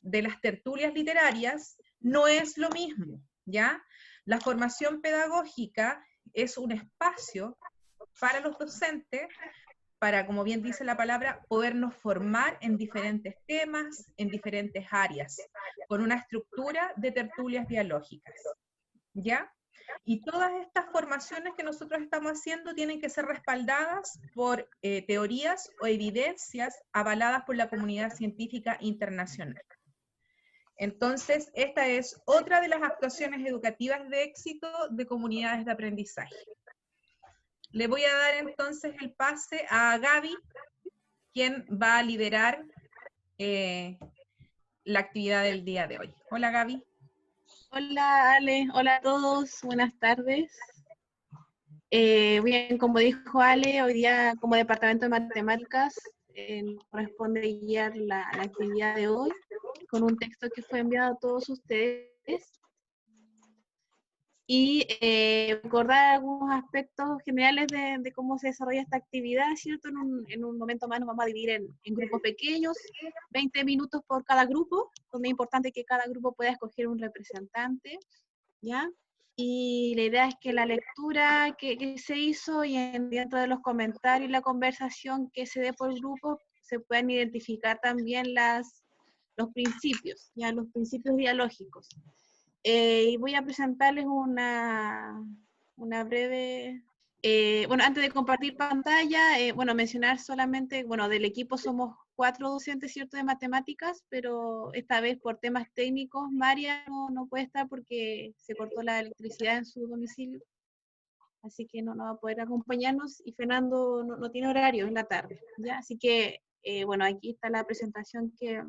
de las tertulias literarias no es lo mismo, ¿ya? La formación pedagógica es un espacio para los docentes, para, como bien dice la palabra, podernos formar en diferentes temas, en diferentes áreas, con una estructura de tertulias dialógicas, ¿ya? Y todas estas formaciones que nosotros estamos haciendo tienen que ser respaldadas por teorías o evidencias avaladas por la comunidad científica internacional. Entonces, esta es otra de las actuaciones educativas de éxito de comunidades de aprendizaje. Le voy a dar entonces el pase a Gaby, quien va a liderar la actividad del día de hoy. Hola, Gaby. Hola Ale, hola a todos, buenas tardes. Bien, como dijo Ale, hoy día como Departamento de Matemáticas nos corresponde guiar la actividad de hoy con un texto que fue enviado a todos ustedes y recordar algunos aspectos generales de cómo se desarrolla esta actividad, ¿cierto? En un momento más nos vamos a dividir en grupos pequeños, 20 minutos por cada grupo, donde es importante que cada grupo pueda escoger un representante, ¿ya? Y la idea es que la lectura que se hizo y dentro de los comentarios y la conversación que se dé por grupo, se puedan identificar también los principios, ¿ya? Los principios dialógicos. Y voy a presentarles una breve... bueno, antes de compartir pantalla, bueno, mencionar solamente, bueno, del equipo somos 4 docentes, ¿cierto?, de matemáticas, pero esta vez por temas técnicos, María no puede estar porque se cortó la electricidad en su domicilio, así que no va a poder acompañarnos, y Fernando no tiene horario en la tarde, ¿ya? Así que, bueno, aquí está la presentación que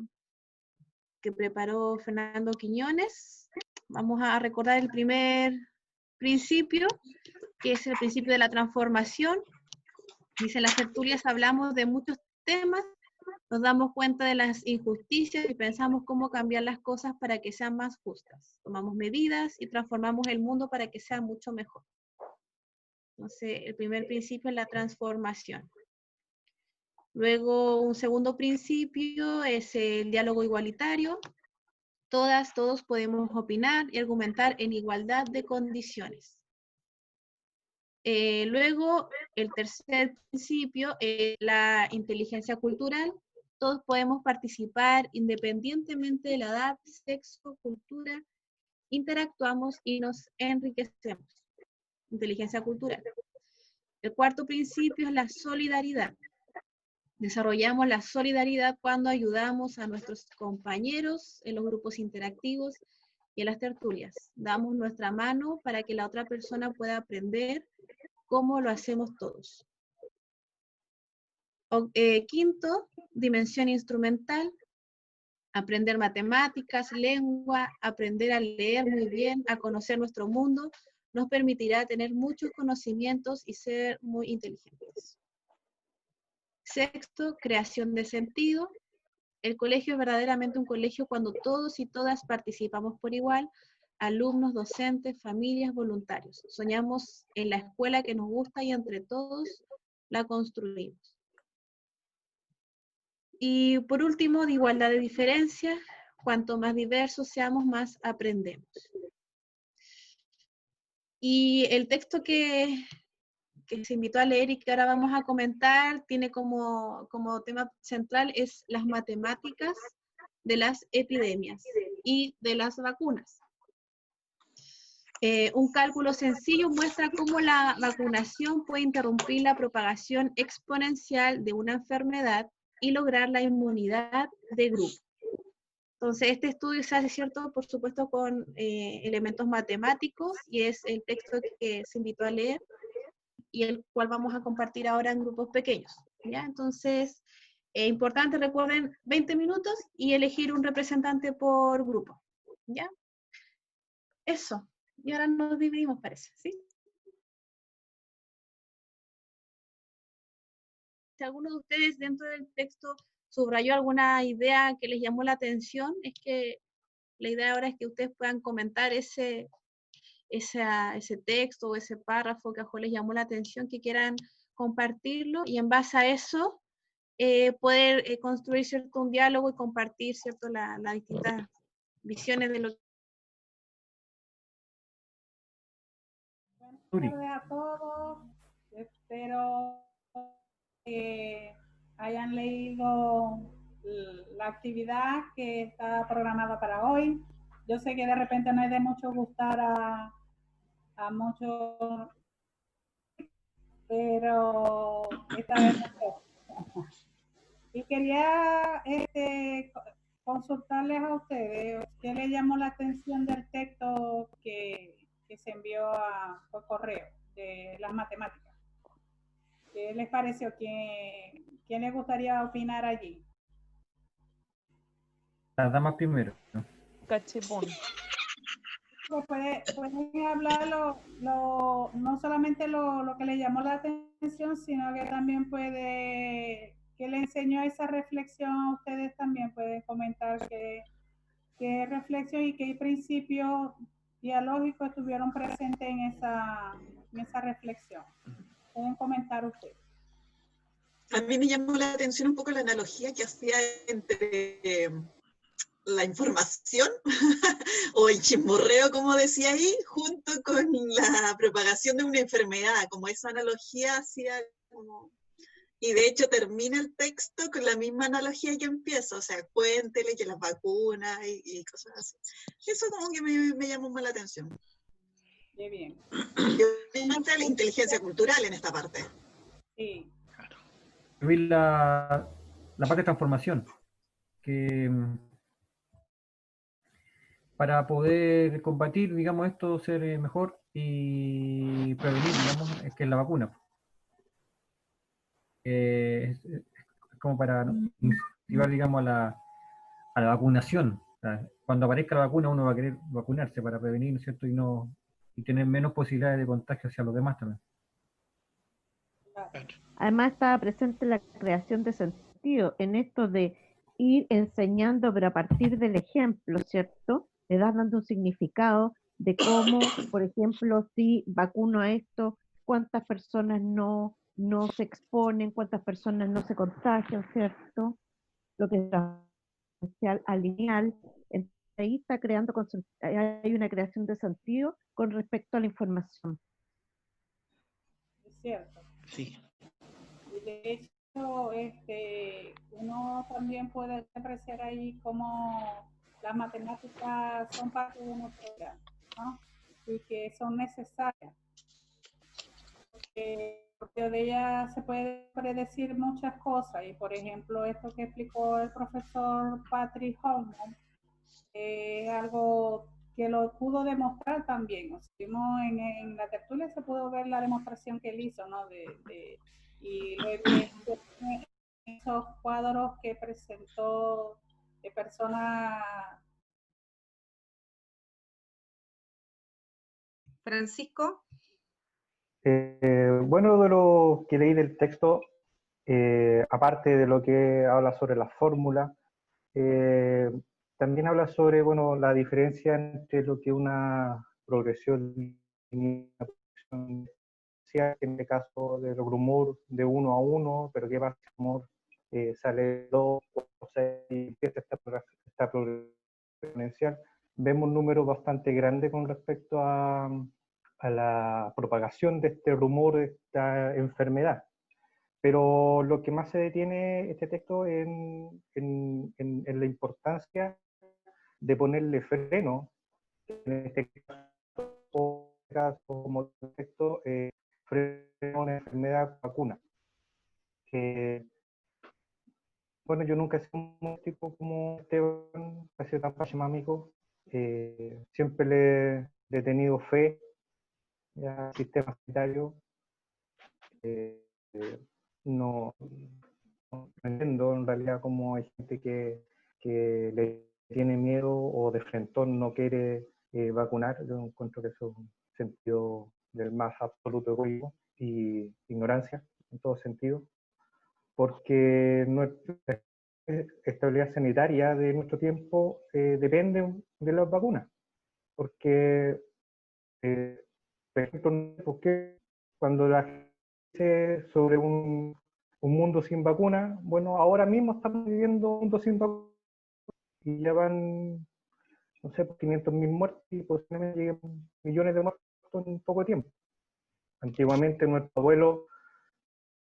preparó Fernando Quiñones. Vamos a recordar el primer principio, que es el principio de la transformación. Dice, en las tertulias hablamos de muchos temas, nos damos cuenta de las injusticias y pensamos cómo cambiar las cosas para que sean más justas. Tomamos medidas y transformamos el mundo para que sea mucho mejor. Entonces, el primer principio es la transformación. Luego, un segundo principio es el diálogo igualitario. Todas, todos podemos opinar y argumentar en igualdad de condiciones. Luego, el tercer principio es la inteligencia cultural. Todos podemos participar independientemente de la edad, sexo, cultura, interactuamos y nos enriquecemos. Inteligencia cultural. El cuarto principio es la solidaridad. Desarrollamos la solidaridad cuando ayudamos a nuestros compañeros en los grupos interactivos y en las tertulias. Damos nuestra mano para que la otra persona pueda aprender cómo lo hacemos todos. Quinto, dimensión instrumental. Aprender matemáticas, lengua, aprender a leer muy bien, a conocer nuestro mundo, nos permitirá tener muchos conocimientos y ser muy inteligentes. Sexto, creación de sentido. El colegio es verdaderamente un colegio cuando todos y todas participamos por igual, alumnos, docentes, familias, voluntarios. Soñamos en la escuela que nos gusta y entre todos la construimos. Y por último, de igualdad de diferencias. Cuanto más diversos seamos, más aprendemos. Y el texto que se invitó a leer y que ahora vamos a comentar, tiene como tema central es las matemáticas de las epidemias y de las vacunas. Un cálculo sencillo muestra cómo la vacunación puede interrumpir la propagación exponencial de una enfermedad y lograr la inmunidad de grupo. Entonces, este estudio se hace, ¿cierto?, por supuesto, con elementos matemáticos, y es el texto que se invitó a leer y el cual vamos a compartir ahora en grupos pequeños, ¿ya? Entonces, importante, recuerden, 20 minutos y elegir un representante por grupo, ¿ya? Eso. Y ahora nos dividimos, parece, ¿sí? Si alguno de ustedes dentro del texto subrayó alguna idea que les llamó la atención, es que la idea ahora es que ustedes puedan comentar ese texto o ese párrafo que a les llamó la atención, que quieran compartirlo, y en base a eso poder construir, ¿cierto?, un diálogo y compartir, ¿cierto?, las distintas visiones de lo que... Buenas tardes a todos. Espero que hayan leído la actividad que está programada para hoy. Yo sé que de repente no es de mucho gustar a muchos, pero esta vez no. Y quería consultarles a ustedes qué les llamó la atención del texto que se envió por correo de las matemáticas. ¿Qué les pareció? ¿Quién les gustaría opinar allí? Las damas primero. Cachipún. Pueden hablar no solamente lo que les llamó la atención, sino que también que le enseñó esa reflexión a ustedes también. Pueden comentar qué reflexión y qué principios dialógicos estuvieron presentes en esa reflexión. Pueden comentar ustedes. A mí me llamó la atención un poco la analogía que hacía entre la información o el chismorreo, como decía ahí, junto con la propagación de una enfermedad, como esa analogía hacía como... Y de hecho termina el texto con la misma analogía que empieza, o sea, cuéntele que las vacunas y cosas así. Eso como que me llamó más la atención. Qué bien. Y obviamente la inteligencia cultural en esta parte. Sí. Vi la parte de transformación, que para poder combatir, digamos, esto, ser mejor y prevenir, digamos, es que es la vacuna. Es como para incentivar, digamos, a la vacunación. O sea, cuando aparezca la vacuna uno va a querer vacunarse para prevenir, ¿no es cierto? Y tener menos posibilidades de contagio hacia los demás también. Además estaba presente la creación de sentido en esto de ir enseñando, pero a partir del ejemplo, ¿cierto? Le das dando un significado de cómo, por ejemplo, si vacuno a esto, cuántas personas no se exponen, cuántas personas no se contagian, ¿cierto? Lo que es transversal a lineal. Entonces, ahí está creando, hay una creación de sentido con respecto a la información. Es cierto. Sí. Y de hecho, uno también puede apreciar ahí cómo las matemáticas son parte de nuestra vida, ¿no? Y que son necesarias. Porque de ellas se puede predecir muchas cosas. Y por ejemplo, esto que explicó el profesor Patrick Holman, es algo que lo pudo demostrar también. O sea, en la tertulia se pudo ver la demostración que él hizo, ¿no? Y lo evidenció en esos cuadros que presentó de personas. Francisco. Bueno, de lo que leí del texto, aparte de lo que habla sobre las fórmulas, también habla sobre, bueno, la diferencia entre lo que una progresión lineal, en este caso del rumor de 1 a 1, pero que pasa si el rumor sale 2 o 6 y empieza esta progresión exponencial. Vemos números bastante grandes con respecto a la propagación de este rumor, de esta enfermedad. Pero lo que más se detiene este texto en la importancia de ponerle freno, en este caso como texto, freno a una enfermedad vacuna. Bueno, yo nunca he sido un tipo como Esteban, ha sido tan pachemámico, siempre le he tenido fe al sistema sanitario. No entiendo en realidad cómo hay gente que le tiene miedo o de frentón no quiere vacunar. Yo encuentro que eso es un sentido del más absoluto egoísmo y ignorancia en todo sentido, porque nuestra estabilidad sanitaria de nuestro tiempo depende de las vacunas, porque por ejemplo, ¿por qué cuando la gente sobre un un mundo sin vacuna. Bueno, ahora mismo estamos viviendo un mundo sin vacuna y ya van, no sé, 500.000 muertos y posiblemente lleguen millones de muertos en poco tiempo. Antiguamente nuestros abuelos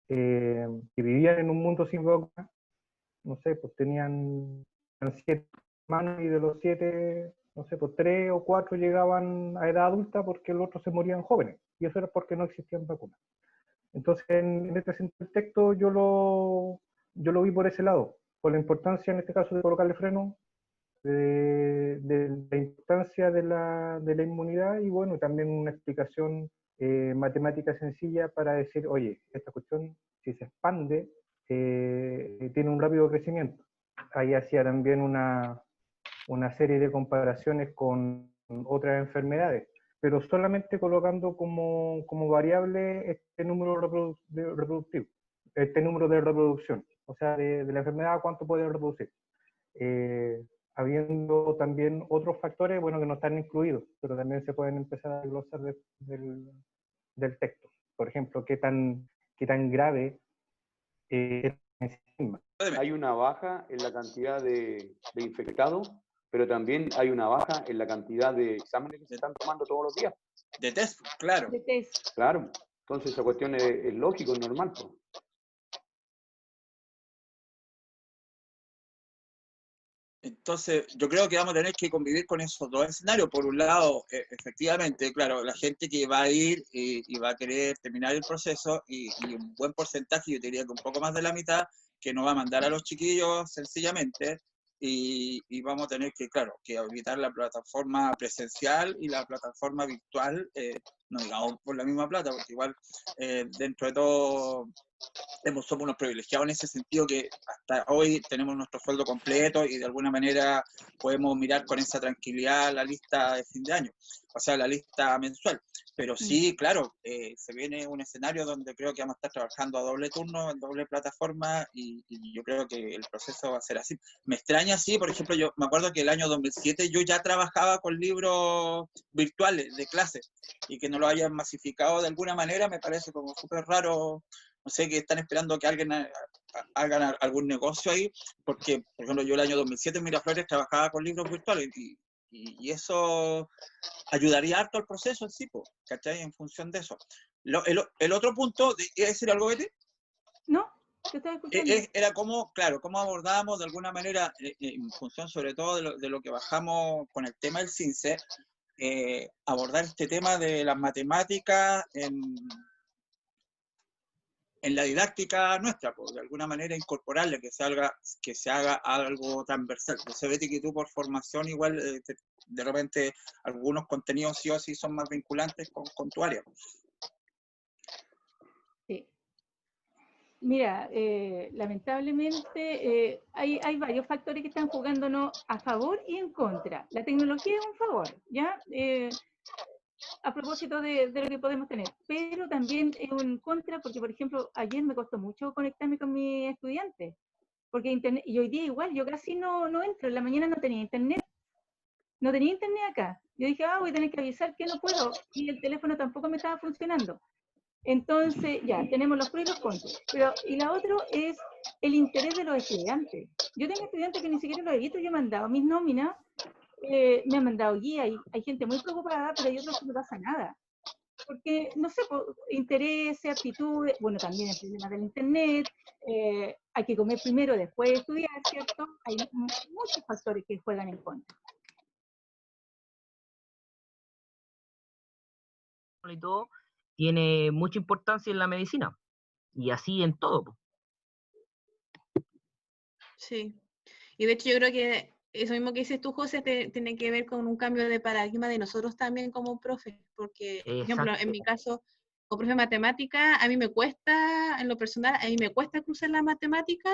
que vivían en un mundo sin vacuna, no sé, pues tenían 7 hermanos y de los 7, no sé, pues 3 o 4 llegaban a edad adulta porque los otros se morían jóvenes. Y eso era porque no existían vacunas. Entonces, en este sentido, el texto yo lo vi por ese lado, por la importancia en este caso de colocarle freno, de la importancia de la inmunidad y bueno, también una explicación matemática sencilla para decir, oye, esta cuestión, si se expande, tiene un rápido crecimiento. Ahí hacía también una serie de comparaciones con otras enfermedades, pero solamente colocando como variable este número reproductivo, este número de reproducción, o sea, de la enfermedad, cuánto puede reproducir. Habiendo también otros factores, bueno, que no están incluidos, pero también se pueden empezar a glosar del texto. Por ejemplo, qué tan grave es el estigma. Hay una baja en la cantidad de infectados, pero también hay una baja en la cantidad de exámenes que se están tomando todos los días. De test, claro. De test. Claro, entonces esa cuestión es lógico, es normal. Pues. Entonces, yo creo que vamos a tener que convivir con esos dos escenarios. Por un lado, efectivamente, claro, la gente que va a ir y va a querer terminar el proceso y un buen porcentaje, yo diría que un poco más de la mitad, que no va a mandar a los chiquillos sencillamente y vamos a tener que, claro, que habilitar la plataforma presencial y la plataforma virtual, no digamos por la misma plata, porque igual dentro de todo somos unos privilegiados en ese sentido que hasta hoy tenemos nuestro sueldo completo y de alguna manera podemos mirar con esa tranquilidad la lista de fin de año, o sea, la lista mensual. Pero sí, claro, se viene un escenario donde creo que vamos a estar trabajando a doble turno, en doble plataforma y yo creo que el proceso va a ser así. Me extraña, sí, por ejemplo, yo me acuerdo que el año 2007 yo ya trabajaba con libros virtuales de clases y que no lo hayan masificado de alguna manera me parece como súper raro. No sé, que están esperando que alguien haga algún negocio ahí, porque, por ejemplo, yo el año 2007 en Miraflores trabajaba con libros virtuales y eso ayudaría harto al proceso en sí, ¿cachai? En función de eso. El otro punto, ¿iba a decir algo, Betty? No, te estaba escuchando. Era cómo, claro, cómo abordábamos de alguna manera, en función sobre todo de lo que bajamos con el tema del CINCE, abordar este tema de las matemáticas en la didáctica nuestra, pues, de alguna manera incorporarle, que se haga algo transversal. Yo sé, Betty, que tú por formación igual de repente algunos contenidos sí o sí son más vinculantes con tu área. Sí. Mira, lamentablemente hay varios factores que están jugándonos a favor y en contra. La tecnología es un favor, ¿ya? A propósito de lo que podemos tener, pero también es un contra porque, por ejemplo, ayer me costó mucho conectarme con mis estudiantes, porque internet, y hoy día igual, yo casi no entro, en la mañana no tenía internet acá. Yo dije, voy a tener que avisar que no puedo, y el teléfono tampoco me estaba funcionando. Entonces, ya, tenemos los pros y los contras. Y la otra es el interés de los estudiantes. Yo tengo estudiantes que ni siquiera los he visto, yo he mandado mis nóminas, me han mandado guía, y hay gente muy preocupada, pero hay otros que no pasa nada. Porque, no sé, interés, aptitudes, bueno, también el problema del internet, hay que comer primero, después estudiar, ¿cierto? Hay muchos factores que juegan en contra. Y todo, tiene mucha importancia en la medicina, y así en todo. Sí, y de hecho yo creo que eso mismo que dices tú, José, tiene que ver con un cambio de paradigma de nosotros también como profes, porque, por ejemplo, en mi caso, como profe de matemática, a mí me cuesta, en lo personal, a mí me cuesta cruzar la matemática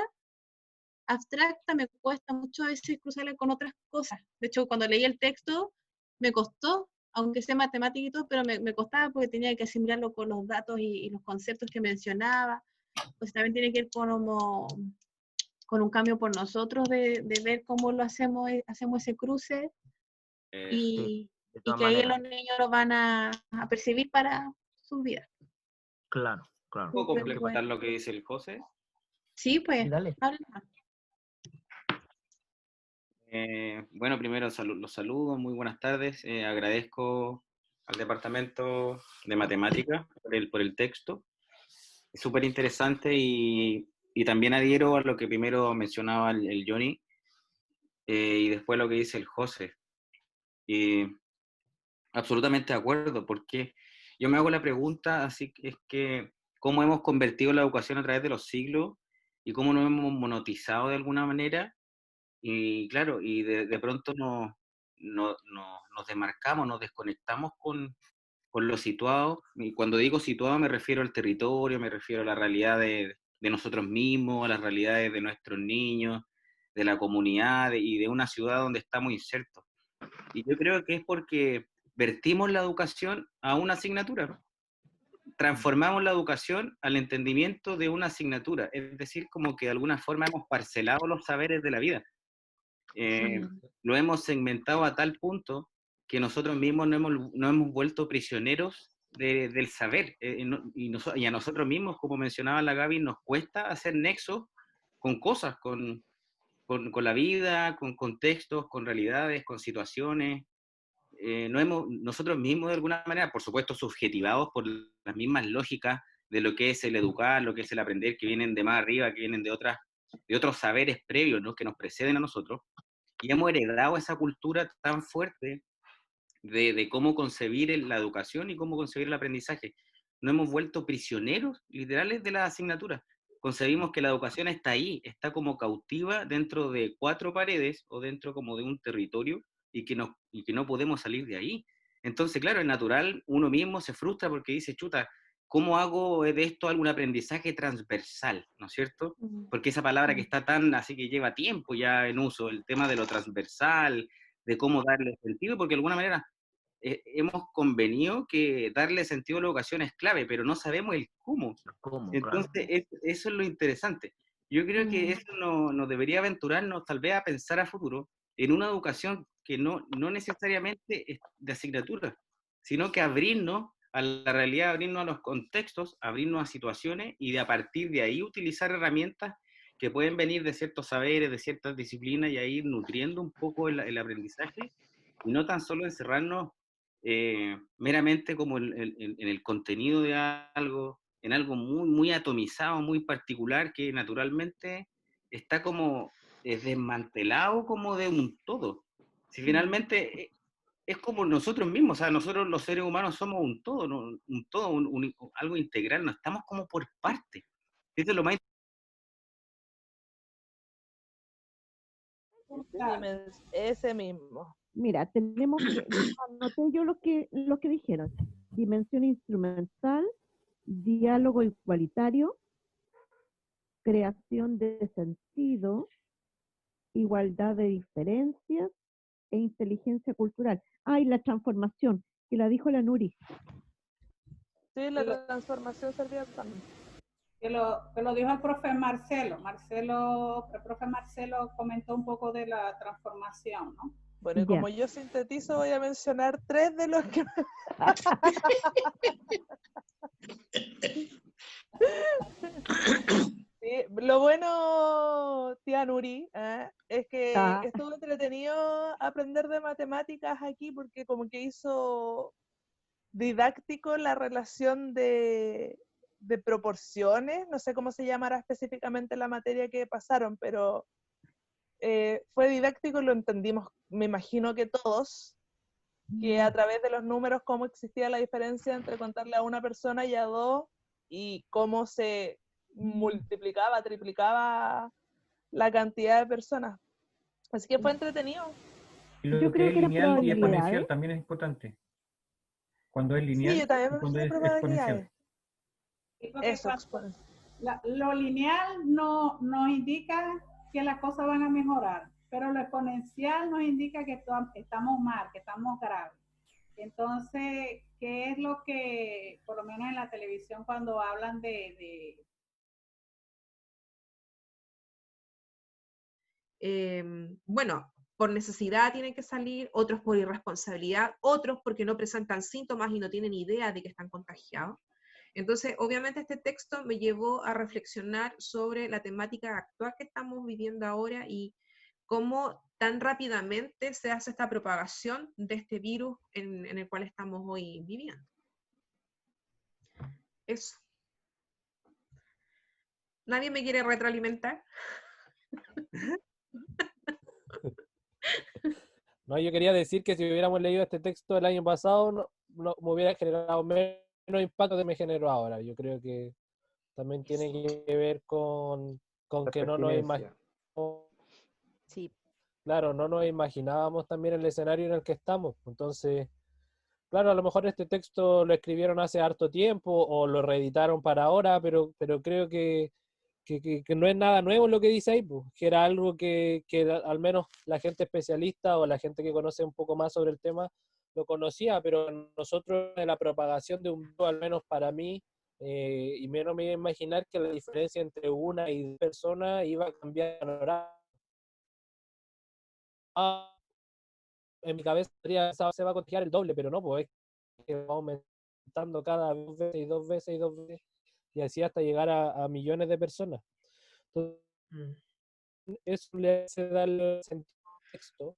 abstracta, me cuesta mucho a veces cruzarla con otras cosas. De hecho, cuando leí el texto, me costó, aunque sea matemática y todo, pero me costaba porque tenía que asimilarlo con los datos y los conceptos que mencionaba. Pues también tiene que ir con un cambio por nosotros de ver cómo lo hacemos ese cruce y que ahí los niños lo van a percibir para sus vidas. Claro. ¿Puedo complementar lo que dice el José? Sí, pues, Dale. habla. Bueno, primero los saludo, muy buenas tardes. Agradezco al Departamento de Matemáticas por el texto. Es súper interesante y también adhiero a lo que primero mencionaba el Johnny y después lo que dice el José. Absolutamente de acuerdo, porque yo me hago la pregunta, así que es que, ¿cómo hemos convertido la educación a través de los siglos y cómo nos hemos monetizado de alguna manera? Y claro, y de pronto nos demarcamos, nos desconectamos con lo situado. Y cuando digo situado me refiero al territorio, me refiero a la realidad de nosotros mismos, a las realidades de nuestros niños, de la comunidad y de una ciudad donde estamos insertos. Y yo creo que es porque vertimos la educación a una asignatura. Transformamos la educación al entendimiento de una asignatura. Es decir, como que de alguna forma hemos parcelado los saberes de la vida. Lo hemos segmentado a tal punto que nosotros mismos no hemos vuelto prisioneros del saber. Y a nosotros mismos, como mencionaba la Gaby, nos cuesta hacer nexos con cosas, con la vida, con contextos, con realidades, con situaciones. Nosotros mismos de alguna manera, por supuesto subjetivados por las mismas lógicas de lo que es el educar, lo que es el aprender, que vienen de más arriba, que vienen de otros saberes previos, ¿no? Que nos preceden a nosotros, y hemos heredado esa cultura tan fuerte de cómo concebir la educación y cómo concebir el aprendizaje. Nos hemos vuelto prisioneros literales de las asignaturas. Concebimos que la educación está ahí, está como cautiva dentro de 4 paredes o dentro como de un territorio y que no podemos salir de ahí. Entonces, claro, es natural, uno mismo se frustra porque dice, chuta, ¿cómo hago de esto algún aprendizaje transversal? ¿No es cierto? Porque esa palabra que está tan, así que lleva tiempo ya en uso, el tema de lo transversal, de cómo darle sentido, porque de alguna manera hemos convenido que darle sentido a la educación es clave, pero no sabemos el cómo. Entonces, claro, eso es lo interesante. Yo creo que eso nos debería aventurarnos tal vez a pensar a futuro en una educación que no necesariamente es de asignatura, sino que abrirnos a la realidad, abrirnos a los contextos, abrirnos a situaciones y a partir de ahí utilizar herramientas que pueden venir de ciertos saberes, de ciertas disciplinas y a ir nutriendo un poco el aprendizaje y no tan solo encerrarnos meramente como en el contenido de algo, en algo muy, muy atomizado, muy particular, que naturalmente está como desmantelado como de un todo. Si finalmente es como nosotros mismos, o sea, nosotros los seres humanos somos un todo, ¿no? Un todo, algo integral, no estamos como por partes. Eso es lo más Ese mismo. Mira, tenemos que, anoté yo lo que dijeron. Dimensión instrumental, diálogo igualitario, creación de sentido, igualdad de diferencias e inteligencia cultural. Ah, y la transformación, que la dijo la Nuri. Sí, la transformación servía también. Que lo dijo el profe Marcelo. El profe Marcelo comentó un poco de la transformación, ¿no? Bueno, y como yo sintetizo, voy a mencionar 3 de los que... Sí, lo bueno, tía Nuri, es que estuvo entretenido aprender de matemáticas aquí porque como que hizo didáctico la relación de proporciones, no sé cómo se llamará específicamente la materia que pasaron, pero fue didáctico y lo entendimos, me imagino que todos, que a través de los números cómo existía la diferencia entre contarle a una persona y a 2 y cómo se multiplicaba, triplicaba la cantidad de personas. Así que fue entretenido. Y lo que es lineal y exponencial también es importante. Cuando es lineal sí, yo también y cuando es exponencial. Eso, lo lineal nos indica que las cosas van a mejorar, pero lo exponencial nos indica que estamos mal, que estamos graves. Entonces, ¿qué es lo que, por lo menos en la televisión, cuando hablan bueno, por necesidad tienen que salir, otros por irresponsabilidad, otros porque no presentan síntomas y no tienen idea de que están contagiados. Entonces, obviamente este texto me llevó a reflexionar sobre la temática actual que estamos viviendo ahora y cómo tan rápidamente se hace esta propagación de este virus en el cual estamos hoy viviendo. Eso. ¿Nadie me quiere retroalimentar? No, yo quería decir que si hubiéramos leído este texto el año pasado, me hubiera generado menos impacto que me generó ahora. Yo creo que también tiene que ver con que no nos imaginamos. Sí. Claro, no nos imaginábamos también el escenario en el que estamos. Entonces, claro, a lo mejor este texto lo escribieron hace harto tiempo o lo reeditaron para ahora, pero creo que no es nada nuevo lo que dice ahí, pues, que era algo que al menos la gente especialista o la gente que conoce un poco más sobre el tema lo conocía, pero nosotros en la propagación de un virus, al menos para mí, y menos me iba a imaginar que la diferencia entre una y dos personas iba a cambiar el panorama. En mi cabeza se va a contagiar el doble, pero no, pues es que va aumentando cada 2 veces y 2 veces y 2 veces, y así hasta llegar a millones de personas. Entonces, eso le hace darle sentido al texto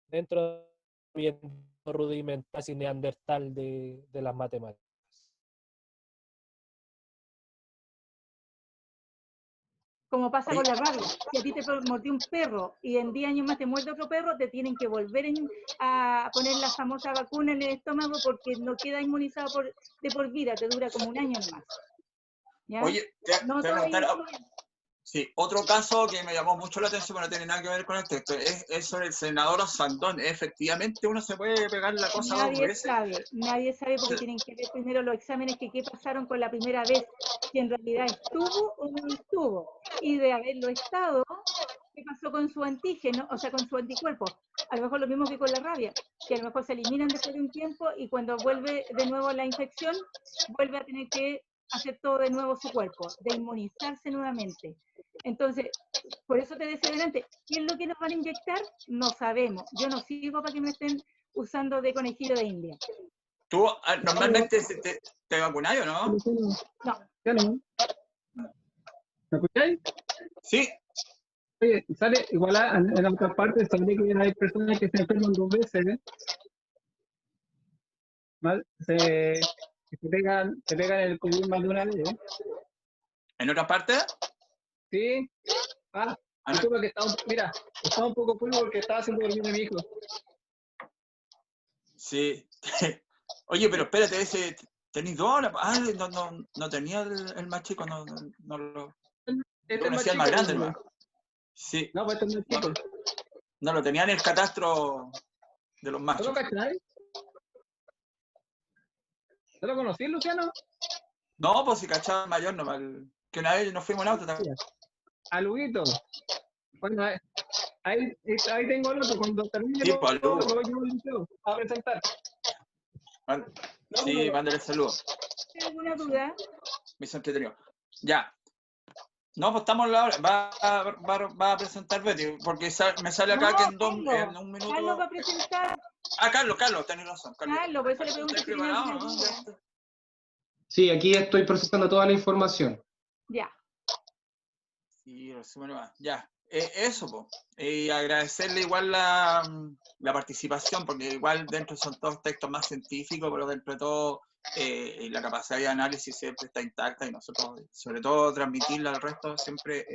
dentro del rudimental y neandertal de las matemáticas. Como pasa con la rabia, si a ti te mordió un perro y en 10 años más te muerde otro perro, te tienen que volver a poner la famosa vacuna en el estómago porque no queda inmunizado de por vida, te dura como un año más. ¿Ya? Oye, sí, otro caso que me llamó mucho la atención, pero no tiene nada que ver con el texto, es sobre el senador Sandón. Efectivamente, uno se puede pegar la cosa dos veces. Nadie sabe porque tienen que ver primero los exámenes que qué pasaron con la primera vez, si en realidad estuvo o no estuvo. Y de haberlo estado, ¿qué pasó con su antígeno? O sea, con su anticuerpo. A lo mejor lo mismo que con la rabia, que a lo mejor se eliminan después de un tiempo y cuando vuelve de nuevo la infección, vuelve a tener que hacer todo de nuevo su cuerpo, de inmunizarse nuevamente. Entonces, por eso te decía adelante, ¿qué es lo que nos van a inyectar? No sabemos. Yo no sigo para que me estén usando de conejillo de India. ¿Tú normalmente te vacunas o no? No. ¿Me escucháis? Sí. Oye, sale, igual en otras partes sale que hay personas que se enferman 2 veces, ¿eh? ¿Mal? Se pegan el COVID más de una vez, ¿eh? ¿En otra parte? Sí. Disculpa que estaba un poco full porque estaba haciendo dormir a mi hijo. Sí. Oye, pero espérate, ese tenéis 2 horas. No tenía el más chico, no lo. Este conocía el más grande, hermano. Sí. No, pues este es más chico. No lo tenía en el catastro de los machos. ¿Tú lo cachai? ¿Tú lo conocí, Luciano? No, pues si cachaba el mayor nomás. Que una vez nos fuimos en auto también. A Luguito. Bueno, ahí tengo el otro. Cuando termine Sí, pues, lo voy a liceo a presentar. Sí, mándale saludos. ¿Tienes alguna duda? Me hizo entretenido. Ya. No, pues estamos en la hora. Va a presentar Betty, porque me sale acá que en un minuto. Carlos va a presentar. Carlos, tenés razón. Carlos, por eso le pregunto si tiene alguna duda. Sí, aquí estoy procesando toda la información. Ya. Sí, ya. Eso, pues. Y agradecerle igual la participación, porque igual dentro son todos textos más científicos, pero dentro de todo la capacidad de análisis siempre está intacta y nosotros, sobre todo, transmitirla al resto siempre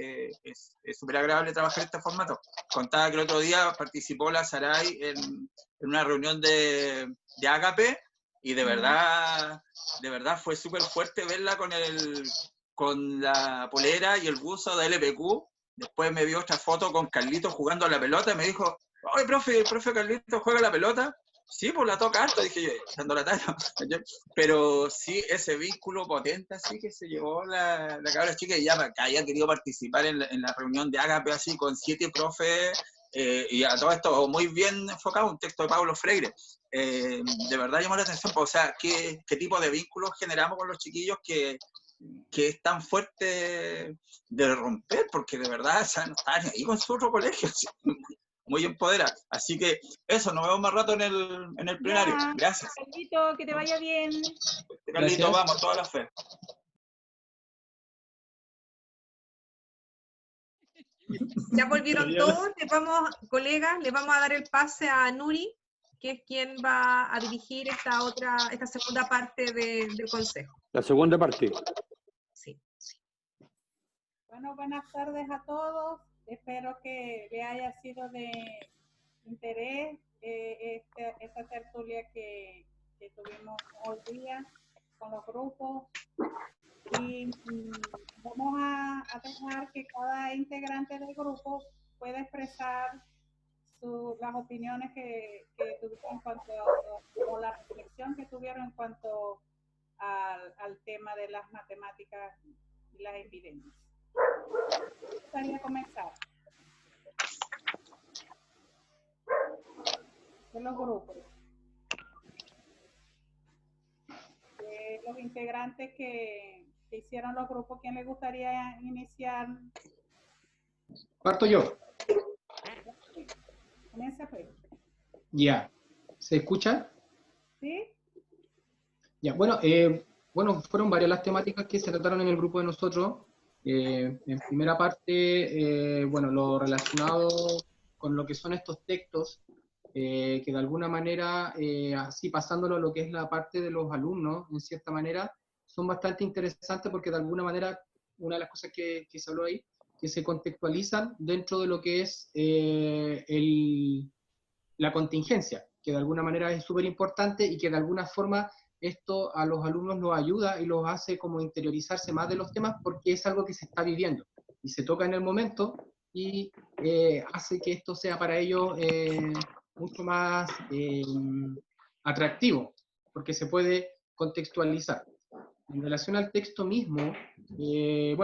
es súper agradable trabajar en este formato. Contaba que el otro día participó la Saray en una reunión de Ágape y de verdad fue súper fuerte verla con la polera y el buzo de LPQ. Después me vio otra foto con Carlitos jugando a la pelota y me dijo, oye, profe Carlitos juega a la pelota. Sí, pues la toca harto, dije yo, echando la talla. Pero sí, ese vínculo potente así que se llevó la cabra chica y ya haya querido participar en la reunión de Ágape así con 7 profes y a todo esto muy bien enfocado, un texto de Pablo Freire. De verdad llamó la atención, pues, o sea, ¿qué tipo de vínculos generamos con los chiquillos que es tan fuerte de romper? Porque de verdad, o sea, no estaban ahí con su otro colegio. muy empoderada. Así que eso, nos vemos más rato en el plenario. Ya, Gracias. Carlito, que te vaya bien. Carlito, Gracias. vamos, toda la fe. Ya volvieron todos, colegas, le vamos a dar el pase a Nuri, que es quien va a dirigir esta segunda parte del consejo. La segunda parte. Sí. Bueno, buenas tardes a todos. Espero que le haya sido de interés esta tertulia que tuvimos hoy día con los grupos. Y vamos a dejar que cada integrante del grupo pueda expresar las opiniones que tuvieron en cuanto o la reflexión que tuvieron en cuanto al tema de las matemáticas y las evidencias. Me gustaría comenzar. De los grupos. De los integrantes que hicieron los grupos, ¿quién le gustaría iniciar? Parto yo. Comienza, pues. Ya. ¿Se escucha? ¿Sí? Ya, bueno, fueron varias las temáticas que se trataron en el grupo de nosotros. En primera parte, lo relacionado con lo que son estos textos, que de alguna manera, así pasándolo a lo que es la parte de los alumnos, en cierta manera, son bastante interesantes porque de alguna manera, una de las cosas que se habló ahí, que se contextualizan dentro de lo que es la contingencia, que de alguna manera es súper importante y que de alguna forma esto a los alumnos los ayuda y los hace como interiorizarse más de los temas porque es algo que se está viviendo y se toca en el momento y hace que esto sea para ellos mucho más atractivo, porque se puede contextualizar. En relación al texto mismo, es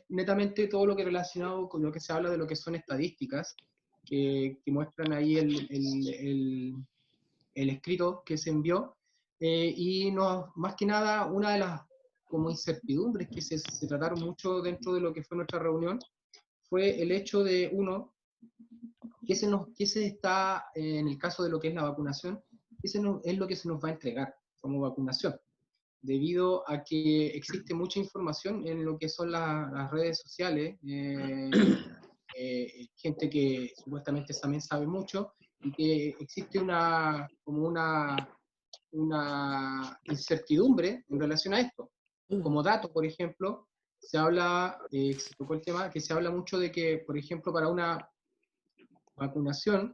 netamente todo lo que relacionado con lo que se habla de lo que son estadísticas, que muestran ahí el escrito que se envió, y más que nada una de las como incertidumbres que se trataron mucho dentro de lo que fue nuestra reunión, fue el hecho de, ¿qué se está, en el caso de lo que es la vacunación, es lo que se nos va a entregar como vacunación? Debido a que existe mucha información en lo que son las redes sociales, gente que supuestamente también sabe mucho, y que existe una incertidumbre en relación a esto. Como dato, por ejemplo, se tocó el tema, que se habla mucho de que, por ejemplo, para una vacunación,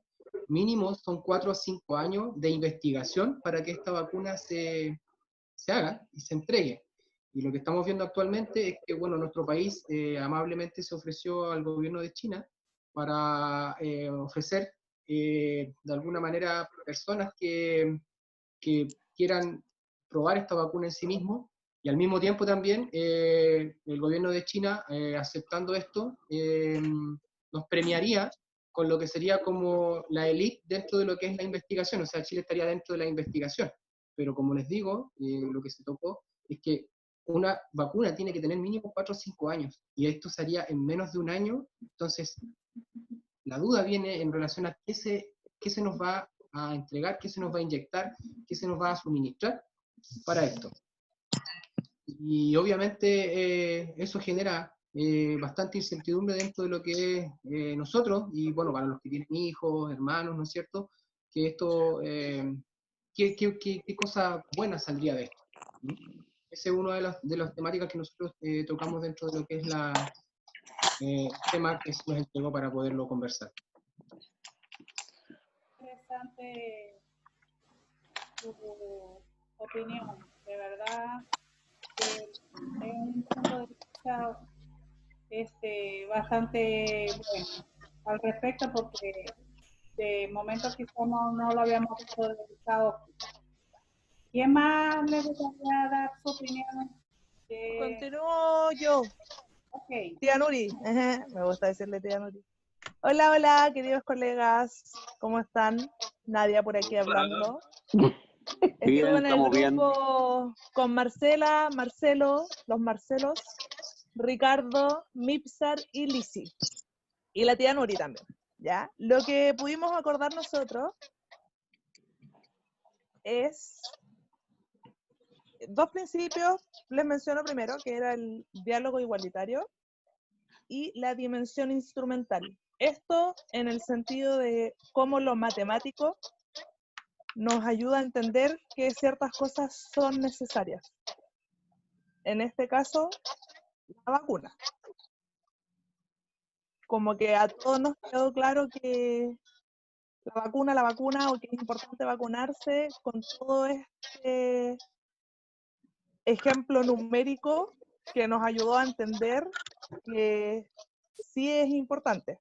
mínimo son 4 a 5 años de investigación para que esta vacuna se haga y se entregue. Y lo que estamos viendo actualmente es que, nuestro país amablemente se ofreció al gobierno de China para ofrecer, de alguna manera, personas que quieran probar esta vacuna en sí mismo, y al mismo tiempo también el gobierno de China, aceptando esto, nos premiaría con lo que sería como la élite dentro de lo que es la investigación, o sea, Chile estaría dentro de la investigación. Pero como les digo, lo que se tocó es que una vacuna tiene que tener mínimo 4 o 5 años, y esto se haría en menos de un año. Entonces, la duda viene en relación a qué se nos va a entregar, qué se nos va a inyectar, qué se nos va a suministrar para esto. Y obviamente eso genera bastante incertidumbre dentro de lo que es nosotros, y para los que tienen hijos, hermanos, ¿no es cierto? Que esto... ¿Qué cosa buena saldría de esto? Esa es una de las temáticas que nosotros tocamos dentro de lo que es el tema que se nos entregó para poderlo conversar. Interesante tu opinión, de verdad que es un punto de vista bastante bueno al respecto, porque de momento quizás no lo habíamos visto desde esta óptica. ¿Quién más le gustaría dar su opinión? Continúo yo. Okay. Tía Nuri, me gusta decirle tía Nuri. Hola, queridos colegas, ¿cómo están? Nadia por aquí hablando. Estuve en el grupo con Marcela, Marcelo, los Marcelos, Ricardo, Mipsar y Lisi. Y la tía Nuri también. ¿Ya? Lo que pudimos acordar nosotros es dos principios, les menciono primero, que era el diálogo igualitario y la dimensión instrumental. Esto en el sentido de cómo lo matemático nos ayuda a entender que ciertas cosas son necesarias. En este caso, la vacuna. Como que a todos nos quedó claro que la vacuna, o que es importante vacunarse, con todo este ejemplo numérico que nos ayudó a entender que sí es importante.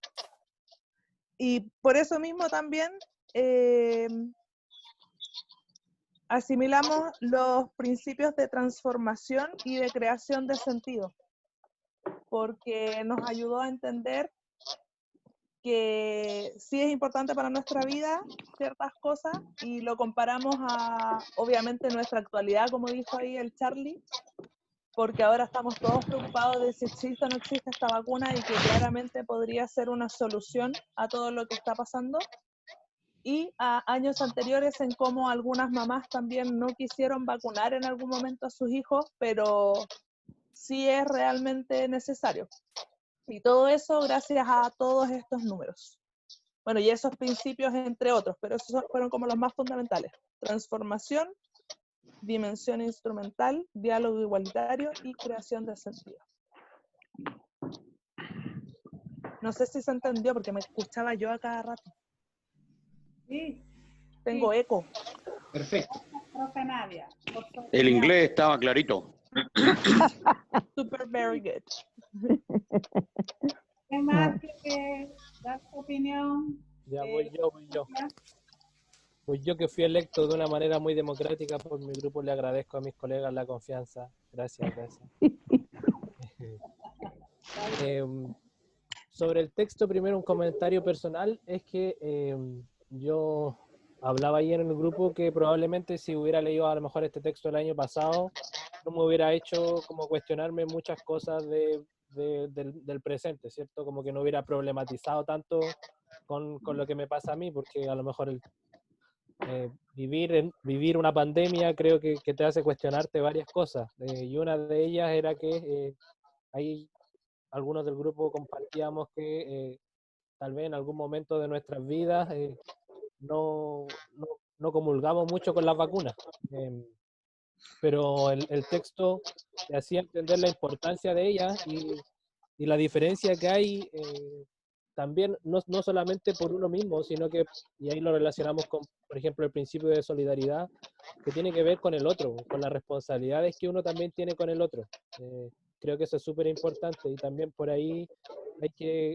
Y por eso mismo también asimilamos los principios de transformación y de creación de sentido, porque nos ayudó a entender que sí es importante para nuestra vida ciertas cosas, y lo comparamos a, obviamente, nuestra actualidad, como dijo ahí el Charlie, porque ahora estamos todos preocupados de si existe o no existe esta vacuna, y que claramente podría ser una solución a todo lo que está pasando, y a años anteriores en cómo algunas mamás también no quisieron vacunar en algún momento a sus hijos, pero sí es realmente necesario. Y todo eso gracias a todos estos números. Bueno, y esos principios entre otros, pero esos fueron como los más fundamentales. Transformación, dimensión instrumental, diálogo igualitario y creación de sentido. No sé si se entendió porque me escuchaba yo a cada rato. Sí. Tengo eco. Perfecto. Profe Nadia, por su El opinión. inglés estaba clarito. Super very good. ¿Quién más quiere dar su opinión? Ya voy yo. Pues yo, que fui electo de una manera muy democrática por mi grupo, le agradezco a mis colegas la confianza. Gracias. Sobre el texto, primero un comentario personal, es que yo hablaba ahí en el grupo que probablemente si hubiera leído a lo mejor este texto el año pasado, no me hubiera hecho como cuestionarme muchas cosas del presente, ¿cierto? Como que no hubiera problematizado tanto con lo que me pasa a mí, porque a lo mejor vivir una pandemia creo que te hace cuestionarte varias cosas, y una de ellas era que hay algunos del grupo compartíamos que tal vez en algún momento de nuestras vidas no comulgamos mucho con las vacunas, pero el texto te hacía entender la importancia de ellas y la diferencia que hay también, no solamente por uno mismo, sino que, y ahí lo relacionamos con, por ejemplo, el principio de solidaridad, que tiene que ver con el otro, con las responsabilidades que uno también tiene con el otro. Creo que eso es súper importante, y también por ahí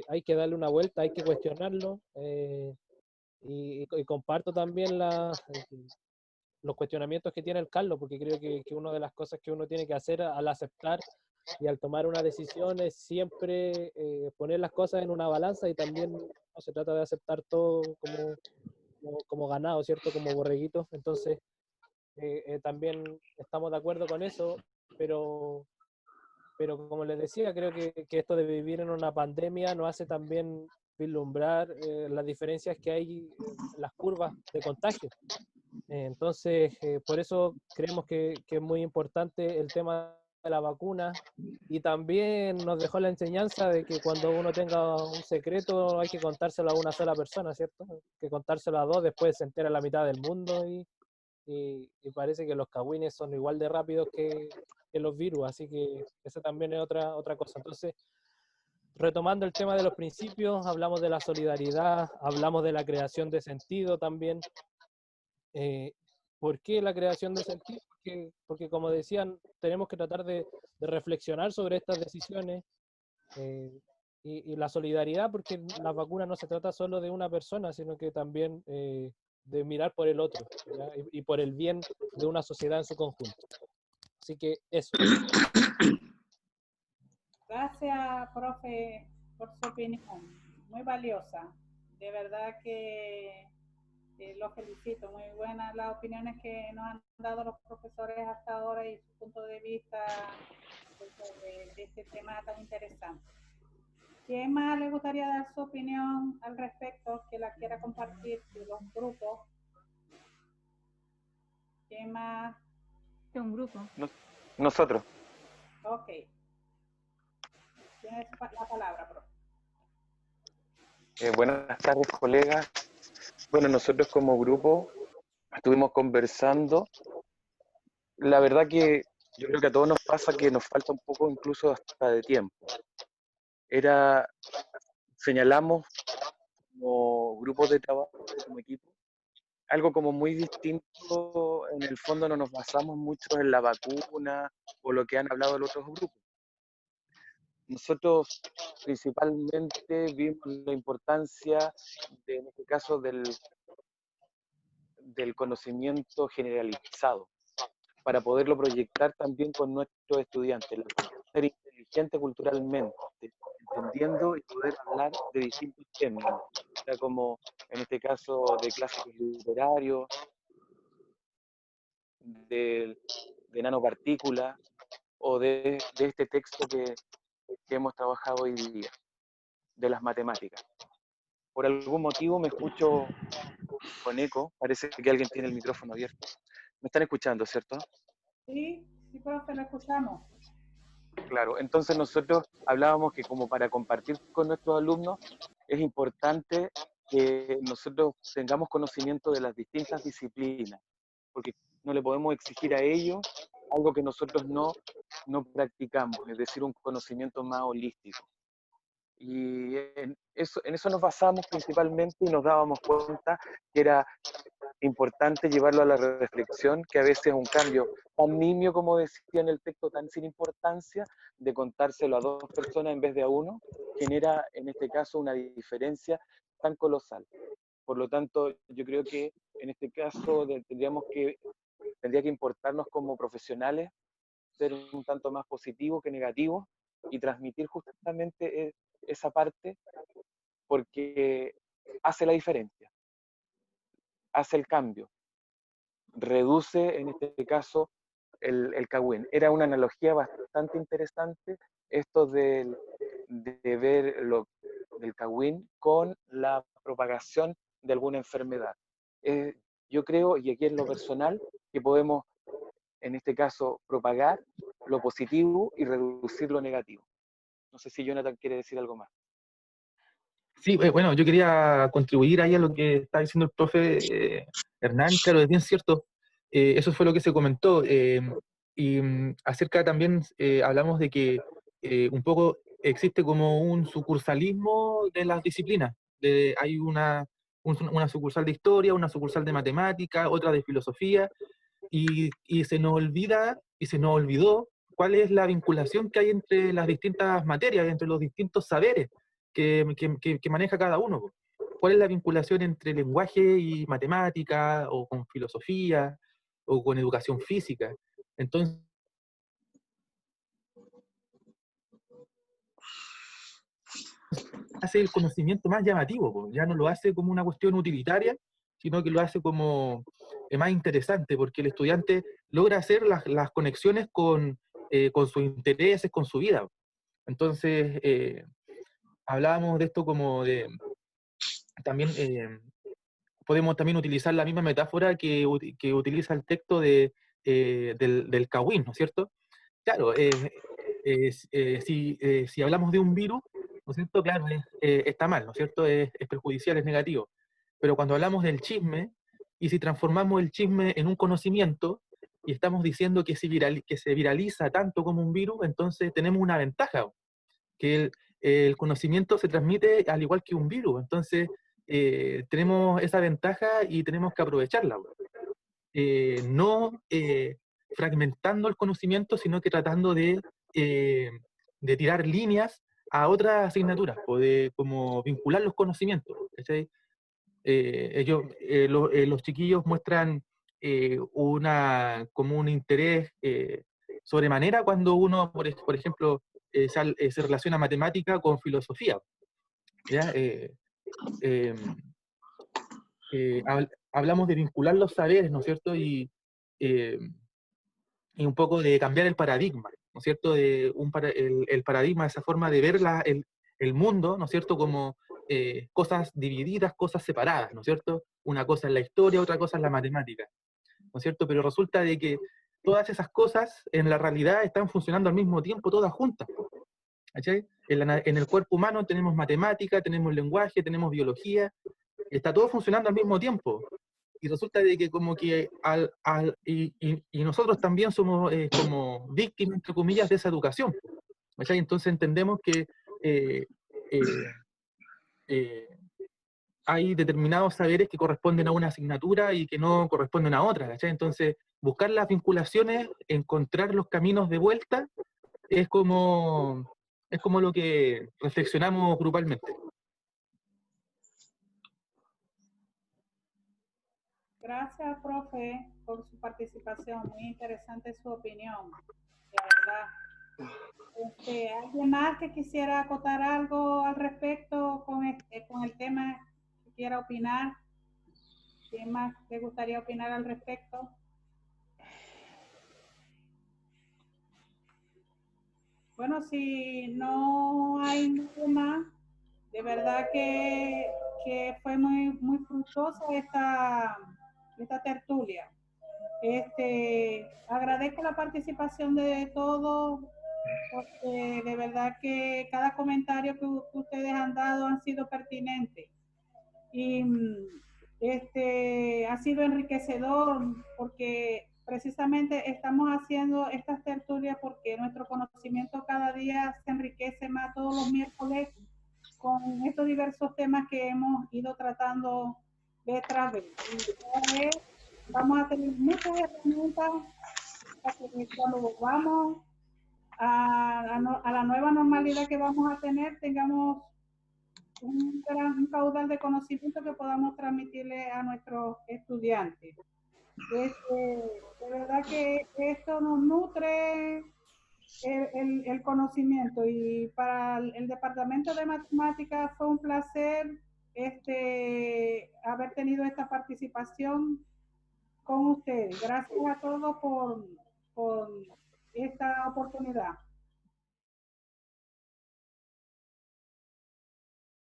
hay que darle una vuelta, hay que cuestionarlo, y comparto también los cuestionamientos que tiene el Carlos, porque creo que una de las cosas que uno tiene que hacer al aceptar y al tomar una decisión es siempre poner las cosas en una balanza, y también no se trata de aceptar todo como ganado, ¿cierto? Como borreguitos. Entonces, también estamos de acuerdo con eso, pero como les decía, creo que esto de vivir en una pandemia nos hace también vislumbrar las diferencias que hay en las curvas de contagio. Entonces, por eso creemos que es muy importante el tema de la vacuna, y también nos dejó la enseñanza de que cuando uno tenga un secreto hay que contárselo a una sola persona, ¿cierto? Que contárselo a dos, después se entera la mitad del mundo, y parece que los cagüines son igual de rápidos que los virus, así que esa también es otra cosa. Entonces, retomando el tema de los principios, hablamos de la solidaridad, hablamos de la creación de sentido también. ¿Por qué la creación de sentido? Porque como decían, tenemos que tratar de reflexionar sobre estas decisiones, y la solidaridad, porque las vacunas no se trata solo de una persona, sino que también de mirar por el otro, ¿ya? Y por el bien de una sociedad en su conjunto. Así que eso. Gracias, profe, por su opinión. Muy valiosa. De verdad que los felicito. Muy buenas las opiniones que nos han dado los profesores hasta ahora y su punto de vista de este tema tan interesante. ¿Quién más le gustaría dar su opinión al respecto, que la quiera compartir de los grupos? ¿Quién más? De un grupo. Nosotros. Ok. Tienes la palabra, profe. Buenas tardes, colegas. Bueno, nosotros como grupo estuvimos conversando. La verdad que yo creo que a todos nos pasa que nos falta un poco incluso hasta de tiempo. Señalamos como grupos de trabajo, como equipo, algo como muy distinto. En el fondo no nos basamos mucho en la vacuna o lo que han hablado los otros grupos. Nosotros principalmente vimos la importancia, en este caso, del conocimiento generalizado, para poderlo proyectar también con nuestros estudiantes, ser inteligente culturalmente, entendiendo y poder hablar de distintos temas, ya como en este caso de clásicos literarios, de nanopartículas, o de este texto que hemos trabajado hoy día, de las matemáticas. Por algún motivo me escucho con eco, parece que alguien tiene el micrófono abierto. ¿Me están escuchando, cierto? Sí, profe, lo escuchamos. Claro, entonces nosotros hablábamos que como para compartir con nuestros alumnos es importante que nosotros tengamos conocimiento de las distintas disciplinas, porque no le podemos exigir a ellos algo que nosotros no practicamos, es decir, un conocimiento más holístico. Y en eso nos basamos principalmente y nos dábamos cuenta que era importante llevarlo a la reflexión, que a veces un cambio tan nimio, como decía en el texto, tan sin importancia, de contárselo a dos personas en vez de a uno, genera en este caso una diferencia tan colosal. Por lo tanto, yo creo que en este caso tendría que importarnos como profesionales ser un tanto más positivos que negativos y transmitir justamente esa parte, porque hace la diferencia, hace el cambio, reduce en este caso el cagüín. Era una analogía bastante interesante esto de ver del cagüín con la propagación de alguna enfermedad. Yo creo, y aquí en lo personal, que podemos en este caso propagar lo positivo y reducir lo negativo. No sé si Jonathan quiere decir algo más. Sí, bueno, yo quería contribuir ahí a lo que está diciendo el profe Hernán. Claro, es bien cierto, eso fue lo que se comentó. Y acerca también, hablamos de que un poco existe como un sucursalismo de las disciplinas. Hay una sucursal de historia, una sucursal de matemática, otra de filosofía, y se nos olvida y se nos olvidó cuál es la vinculación que hay entre las distintas materias, entre los distintos saberes que maneja cada uno. ¿Cuál es la vinculación entre lenguaje y matemática, o con filosofía, o con educación física? Entonces, hace el conocimiento más llamativo, ya no lo hace como una cuestión utilitaria, sino que lo hace como más interesante, porque el estudiante logra hacer las conexiones con sus intereses, con su vida. Entonces, hablábamos de esto como de... También podemos también utilizar la misma metáfora que utiliza el texto del cagüín, ¿no es cierto? Claro, si hablamos de un virus, ¿no es cierto? Claro, está mal, ¿no es cierto? Es perjudicial, es negativo. Pero cuando hablamos del chisme, y si transformamos el chisme en un conocimiento, y estamos diciendo que se viraliza tanto como un virus, entonces tenemos una ventaja, que el conocimiento se transmite al igual que un virus. Entonces, tenemos esa ventaja y tenemos que aprovecharla. No fragmentando el conocimiento, sino que tratando de tirar líneas a otras asignaturas, o de como vincular los conocimientos. Los chiquillos muestran como un interés sobremanera cuando uno, por ejemplo, se relaciona matemática con filosofía. ¿Ya? Hablamos de vincular los saberes, ¿no es cierto? Y un poco de cambiar el paradigma, ¿no es cierto? El paradigma, esa forma de ver el mundo, ¿no es cierto?, como cosas divididas, cosas separadas, ¿no es cierto? Una cosa es la historia, otra cosa es la matemática, ¿no es cierto? Pero resulta de que todas esas cosas en la realidad están funcionando al mismo tiempo, todas juntas. ¿Cachai? En el cuerpo humano tenemos matemática, tenemos lenguaje, tenemos biología, está todo funcionando al mismo tiempo. Y resulta de que como que y nosotros también somos como víctimas, entre comillas, de esa educación. ¿Cachai? Entonces entendemos que hay determinados saberes que corresponden a una asignatura y que no corresponden a otra. ¿Cachai? Entonces, buscar las vinculaciones, encontrar los caminos de vuelta, es como lo que reflexionamos grupalmente. Gracias, profe, por su participación. Muy interesante su opinión, de verdad. ¿Alguien más que quisiera acotar algo al respecto con el tema que quiera opinar? ¿Quién más le gustaría opinar al respecto? Bueno, si no hay nada más, de verdad que fue muy fructuosa esta tertulia. Agradezco la participación de todos, porque de verdad que cada comentario que ustedes han dado han sido pertinentes. Y ha sido enriquecedor, porque precisamente estamos haciendo estas tertulias porque nuestro conocimiento cada día se enriquece más todos los miércoles con estos diversos temas que hemos ido tratando vez tras vez. Y cada vez vamos a tener muchas herramientas para que cuando volvamos a la nueva normalidad que vamos a tener, tengamos un caudal de conocimiento que podamos transmitirle a nuestros estudiantes. De verdad que esto nos nutre el conocimiento, y para el Departamento de Matemáticas fue un placer haber tenido esta participación con ustedes. Gracias a todos por esta oportunidad.